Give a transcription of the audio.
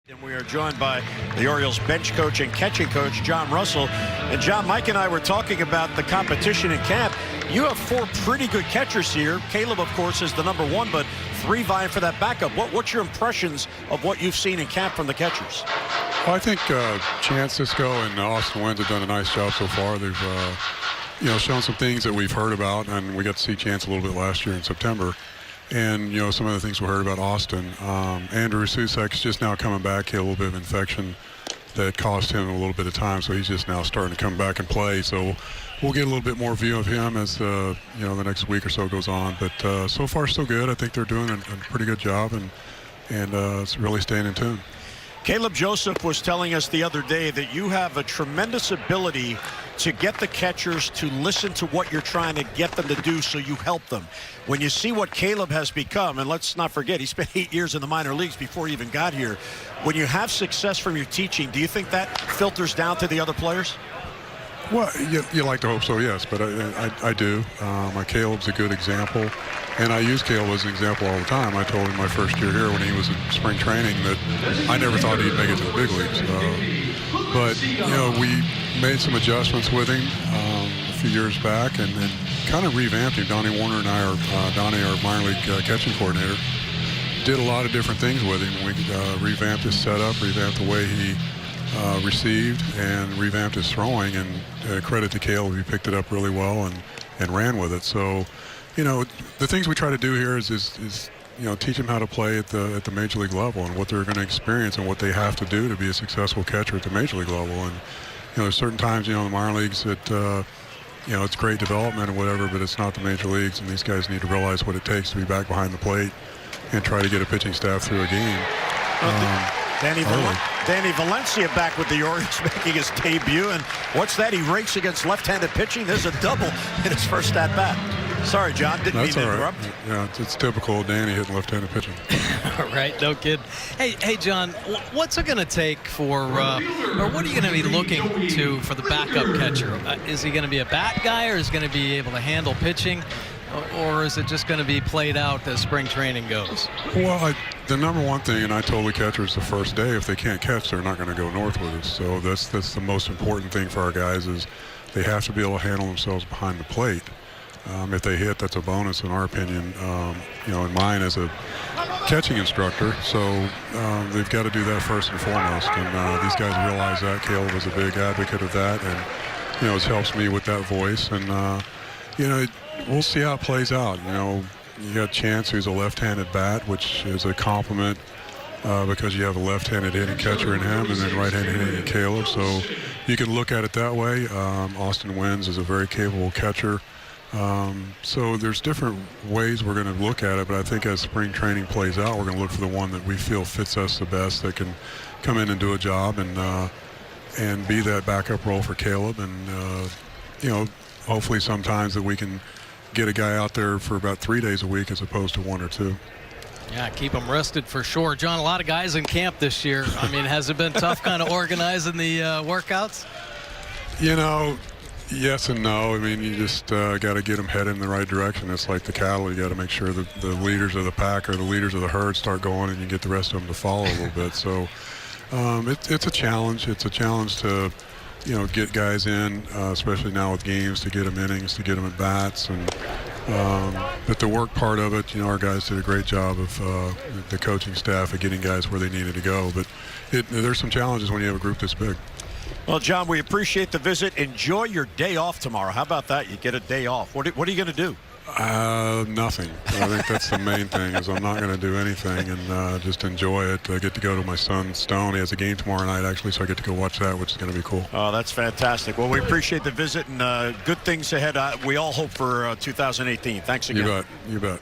And we are joined by the Orioles bench coach and catching coach, John Russell. And John, Mike and I were talking about the competition in camp. You have four pretty good catchers here. Caleb, of course, is the #1, but three vying for that backup. What's your impressions of what you've seen in camp from the catchers? Well, I think Chance Cisco and Austin Wynns have done a nice job so far. They've shown some things that we've heard about, and we got to see Chance a little bit last year in September. And, some of the things we heard about Austin. Andrew Susak's just now coming back. He had a little bit of infection that cost him a little bit of time, so he's just now starting to come back and play. So we'll get a little bit more view of him as, the next week or so goes on. But so far, so good. I think they're doing a pretty good job, and it's really staying in tune. Caleb Joseph was telling us the other day that you have a tremendous ability to get the catchers to listen to what you're trying to get them to do, so you help them. When you see what Caleb has become, and let's not forget, he spent 8 years in the minor leagues before he even got here. When you have success from your teaching, do you think that filters down to the other players? Well, you like to hope so, yes, but I do. Caleb's a good example, and I use Caleb as an example all the time. I told him my first year here when he was in spring training that I never thought he'd make it to the big leagues. But we made some adjustments with him a few years back and kind of revamped him. Donnie Warner and I, Donnie, our minor league catching coordinator, did a lot of different things with him. We revamped his setup, revamped the way he received, and revamped his throwing, and credit to Caleb, he picked it up really well and ran with it. So, the things we try to do here is teach them how to play at the major league level and what they're going to experience and what they have to do to be a successful catcher at the major league level. And there's certain times in the minor leagues that it's great development and whatever, but it's not the major leagues, and these guys need to realize what it takes to be back behind the plate and try to get a pitching staff through a game. Danny Valencia back with the Orioles making his debut, and what's that? He rakes against left-handed pitching. There's a double in his first at-bat. Sorry, John, didn't mean to interrupt. Yeah, it's typical of Danny hitting left-handed pitching. All right, no kid. Hey, John, what's it going to take for, or what are you going to be looking to for the backup catcher? Is he going to be a bat guy, or is he going to be able to handle pitching? Or is it just going to be played out as spring training goes? Well, the #1 thing, and I told the catchers the first day, if they can't catch, they're not going to go north with us. So that's the most important thing for our guys, is they have to be able to handle themselves behind the plate. If they hit, that's a bonus in our opinion, and mine as a catching instructor. So they've got to do that first and foremost. And these guys realize that. Caleb is a big advocate of that, and it helps me with that voice. And we'll see how it plays out. You got Chance, who's a left-handed bat, which is a compliment because you have a left-handed hitting catcher in him, and then right-handed hitting in Caleb. So you can look at it that way. Austin Wynns is a very capable catcher. So there's different ways we're going to look at it, but I think as spring training plays out, we're going to look for the one that we feel fits us the best, that can come in and do a job and be that backup role for Caleb. And hopefully sometimes that we can get a guy out there for about 3 days a week as opposed to 1 or 2. Yeah, keep them rested for sure. John, a lot of guys in camp this year. I mean, has it been tough kind of organizing the workouts? Yes and no. I mean, you just got to get them headed in the right direction. It's like the cattle. You got to make sure that the leaders of the pack or the leaders of the herd start going, and you get the rest of them to follow a little bit. So it's a challenge. It's a challenge to get guys in, especially now with games, to get them innings, to get them at bats. And but the work part of it, our guys did a great job of the coaching staff of getting guys where they needed to go. But there's some challenges when you have a group this big. Well, John, we appreciate the visit. Enjoy your day off tomorrow. How about that? You get a day off. What are you going to do? Nothing. I think that's the main thing, is I'm not going to do anything and just enjoy it. I get to go to my son Stone. He has a game tomorrow night, actually, so I get to go watch that, which is going to be cool. Oh, that's fantastic. Well, we appreciate the visit, and good things ahead. We all hope for 2018. Thanks again. You bet.